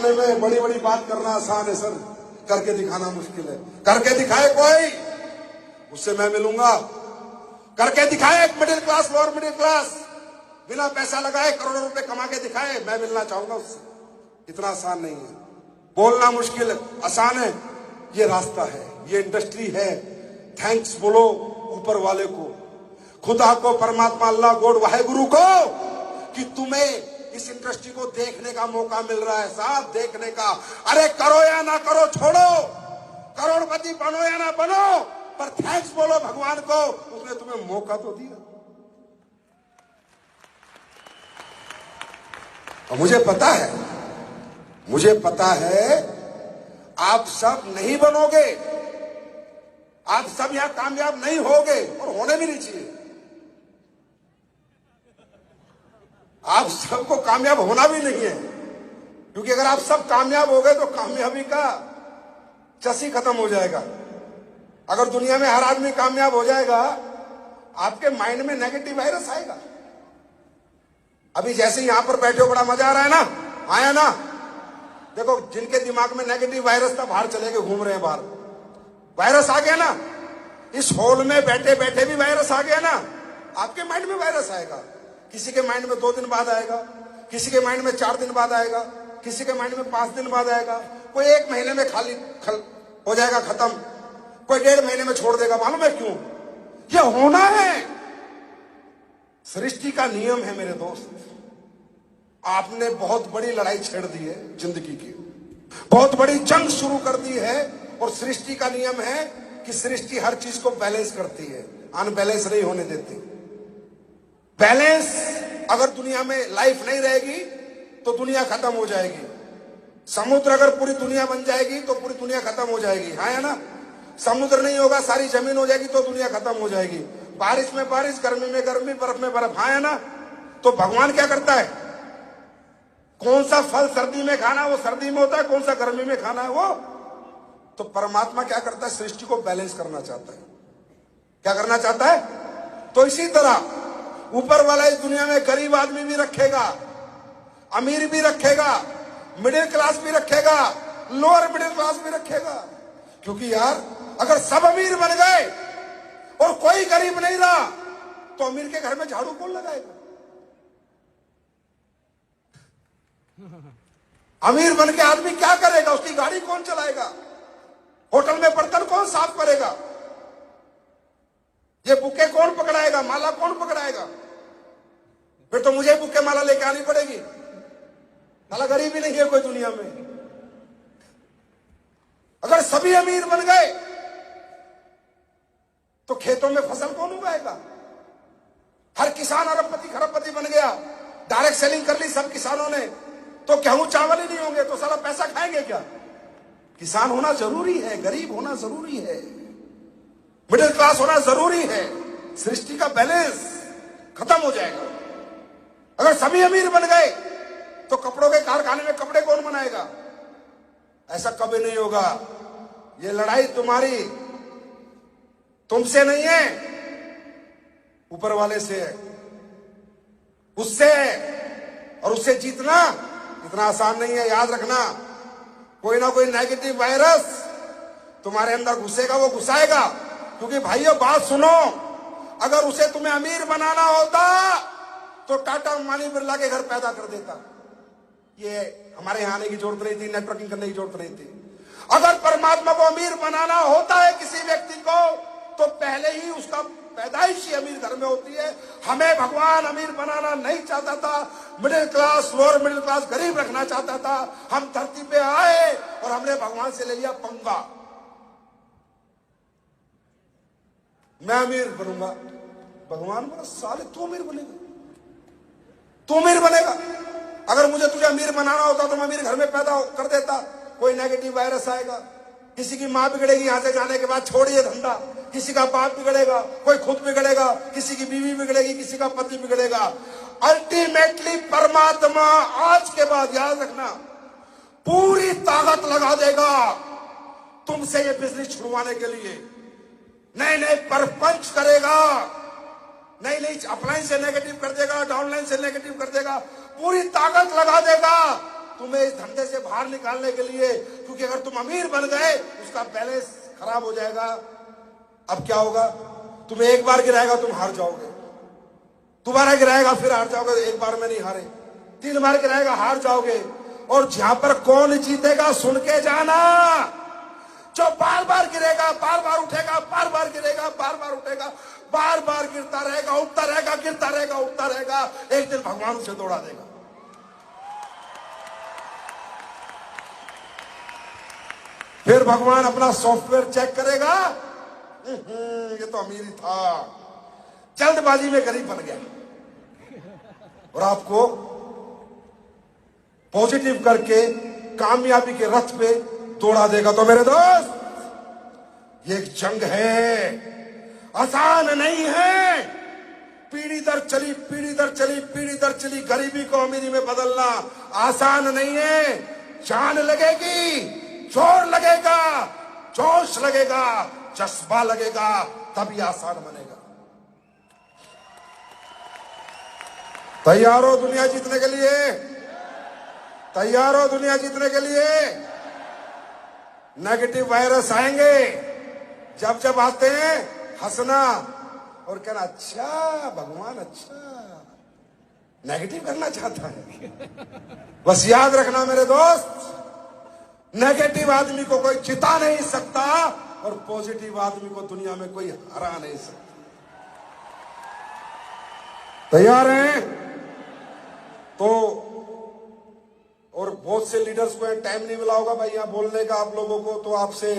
करने में, बड़ी बड़ी बात करना आसान है सर, करके दिखाना मुश्किल है। करके दिखाए कोई, उससे मैं मिलूंगा। करके दिखाए एक middle class, lower middle class, बिना पैसा लगाए करोड़ों रुपए कमा के दिखाए, मैं मिलना चाहूंगा उससे। इतना आसान नहीं है। बोलना मुश्किल है, आसान है। ये रास्ता है, ये इंडस्ट्री है। थैंक्स बोलो ऊपर वाले को, खुदा को, परमात्मा, अल्लाह, गॉड, वाहेगुरु को, कि तुम्हें इस इंडस्ट्री को देखने का मौका मिल रहा है साहब, देखने का। अरे करो या ना करो, छोड़ो, करोड़पति बनो या ना बनो, पर थैंक्स बोलो भगवान को, उसने तुम्हें मौका तो दिया। और मुझे पता है आप सब नहीं बनोगे, आप सब यहां कामयाब नहीं होगे, और होने भी नहीं चाहिए। आप सबको कामयाब होना भी नहीं है, क्योंकि अगर आप सब कामयाब हो गए तो कामयाबी का चसी खत्म हो जाएगा। अगर दुनिया में हर आदमी कामयाब हो जाएगा, आपके माइंड में नेगेटिव वायरस आएगा। अभी जैसे यहां पर बैठे हो, बड़ा मजा आ रहा है ना, आया ना? देखो, जिनके दिमाग में नेगेटिव वायरस था, बाहर चले गए, घूम रहे हैं बाहर। वायरस आ गया ना, इस हॉल में बैठे बैठे भी वायरस आ गया ना, आपके माइंड में वायरस आएगा। किसी के माइंड में 2 दिन बाद आएगा, किसी के माइंड में 4 दिन बाद आएगा, किसी के माइंड में 5 दिन बाद आएगा, कोई 1 महीने में हो जाएगा खत्म, कोई 1.5 महीने में छोड़ देगा। मालूम है क्यों? ये होना है, सृष्टि का नियम है मेरे दोस्त। आपने बहुत बड़ी लड़ाई छेड़ दी है जिंदगी की, बहुत बड़ी जंग शुरू कर दी है, और सृष्टि का नियम है कि सृष्टि हर चीज को बैलेंस करती है, अनबैलेंस नहीं होने देती। बैलेंस, अगर दुनिया में लाइफ नहीं रहेगी तो दुनिया खत्म हो जाएगी। समुद्र अगर पूरी दुनिया बन जाएगी तो पूरी दुनिया खत्म हो जाएगी, हाँ या ना? समुद्र नहीं होगा, सारी जमीन हो जाएगी तो दुनिया खत्म हो जाएगी। बारिश में बारिश, गर्मी में गर्मी, बर्फ में बर्फ, हाँ या ना? तो भगवान क्या करता है? कौन सा फल सर्दी में खाना वो सर्दी में होता है, कौन सा गर्मी में खाना है वो। तो परमात्मा क्या करता है? सृष्टि को बैलेंस करना चाहता है। क्या करना चाहता है? तो इसी तरह ऊपर वाला इस दुनिया में गरीब आदमी भी रखेगा, अमीर भी रखेगा, मिडिल क्लास भी रखेगा, लोअर मिडिल क्लास भी रखेगा। क्योंकि यार, अगर सब अमीर बन गए और कोई गरीब नहीं रहा, तो अमीर के घर में झाड़ू कौन लगाएगा? अमीर बन के आदमी क्या करेगा? उसकी गाड़ी कौन चलाएगा? होटल में बर्तन कौन साफ करेगा? ये बुके कौन पकड़ाएगा? माला कौन पकड़ाएगा? फिर तो मुझे बुके माला लेके आनी पड़ेगी। माला गरीबी नहीं है कोई दुनिया में। अगर सभी अमीर बन गए तो खेतों में फसल कौन उगाएगा? हर किसान अरबपति खरबपति बन गया, डायरेक्ट सेलिंग कर ली सब किसानों ने, तो गेहूं चावल ही नहीं होंगे तो सारा पैसा खाएंगे क्या? किसान होना जरूरी है, गरीब होना जरूरी है, मिडिल क्लास होना जरूरी है। सृष्टि का बैलेंस खत्म हो जाएगा। अगर सभी अमीर बन गए तो कपड़ों के कारखाने में कपड़े कौन बनाएगा? ऐसा कभी नहीं होगा। ये लड़ाई तुम्हारी तुमसे नहीं है, ऊपर वाले से है, उससे है। और उससे जीतना इतना आसान नहीं है, याद रखना। कोई ना कोई नेगेटिव वायरस तुम्हारे अंदर घुसेगा, वो घुसाएगा। क्योंकि भाइयों बात सुनो, अगर उसे तुम्हें अमीर बनाना होता तो टाटा अंबानी बिरला के घर पैदा कर देता। ये हमारे यहां आने की जरूरत नहीं थी, नेटवर्किंग करने की जरूरत नहीं थी। अगर परमात्मा को अमीर बनाना होता है किसी व्यक्ति को, तो पहले ही उसका पैदाइश ही अमीर घर में होती है। हमें भगवान अमीर बनाना नहीं चाहता था, middle class, lower middle class, गरीब रखना चाहता था। हम धरती पे आए और हमने भगवान से ले लिया पंगा, मैं अमीर बनूंगा। भगवान बोला साले तू अमीर बनेगा, तू अमीर बनेगा। अगर मुझे तुझे अमीर बनाना होता तो मैं अमीर घर में पैदा कर देता। कोई नेगेटिव वायरस आएगा, किसी की मां बिगड़ेगी यहां से जाने के बाद, छोड़िए धंधा, किसी का बाप बिगड़ेगा, कोई खुद बिगड़ेगा, किसी की बीवी बिगड़ेगी, किसी का पति बिगड़ेगा। अल्टीमेटली परमात्मा आज के बाद, याद रखना, पूरी ताकत लगा देगा तुमसे ये बिजनेस छुड़वाने के लिए। नए नए परपंच करेगा, नई नई अपलाइन से नेगेटिव कर देगा, डाउनलाइन से नेगेटिव कर देगा, पूरी ताकत लगा देगा। तुम्हें इस धंधे से बाहर निकालने के लिए, क्योंकि अगर तुम अमीर बन गए उसका बैलेंस खराब हो जाएगा। अब क्या होगा, तुम्हें एक बार गिराएगा तुम हार जाओगे, दोबारा गिराएगा फिर हार जाओगे, एक बार में नहीं हारे, 3 बार गिराएगा हार जाओगे। और जहां पर कौन जीतेगा सुन के जाना, जो बार बार गिरेगा, बार बार उठेगा, बार बार गिरेगा, बार बार उठेगा, बार बार गिरता रहेगा, उठता रहेगा, गिरता रहेगा, उठता रहेगा, एक दिन भगवान उसे दौड़ा देगा। फिर भगवान अपना सॉफ्टवेयर चेक करेगा, ये तो अमीर ही था, जल्दबाजी में गरीब बन गया, और आपको पॉजिटिव करके कामयाबी के रथ पे दौड़ा देगा। तो मेरे दोस्त, ये एक जंग है, आसान नहीं है। पीढ़ी दर चली, पीढ़ी दर चली, पीढ़ी दर चली गरीबी को अमीरी में बदलना आसान नहीं है। जान लगेगी, जोर लगेगा, जोश लगेगा, जज्बा लगेगा, तभी आसान बनेगा। तैयार हो दुनिया जीतने के लिए? तैयार हो दुनिया जीतने के लिए? नेगेटिव वायरस आएंगे, जब जब आते हैं हंसना और कहना, अच्छा भगवान अच्छा नेगेटिव करना चाहता है। बस याद रखना मेरे दोस्त, नेगेटिव आदमी को कोई जिता नहीं सकता और पॉजिटिव आदमी को दुनिया में कोई हरा नहीं सकता। तैयार हैं? तो और बहुत से लीडर्स को टाइम नहीं मिला होगा भाई यहाँ बोलने का आप लोगों को, तो आपसे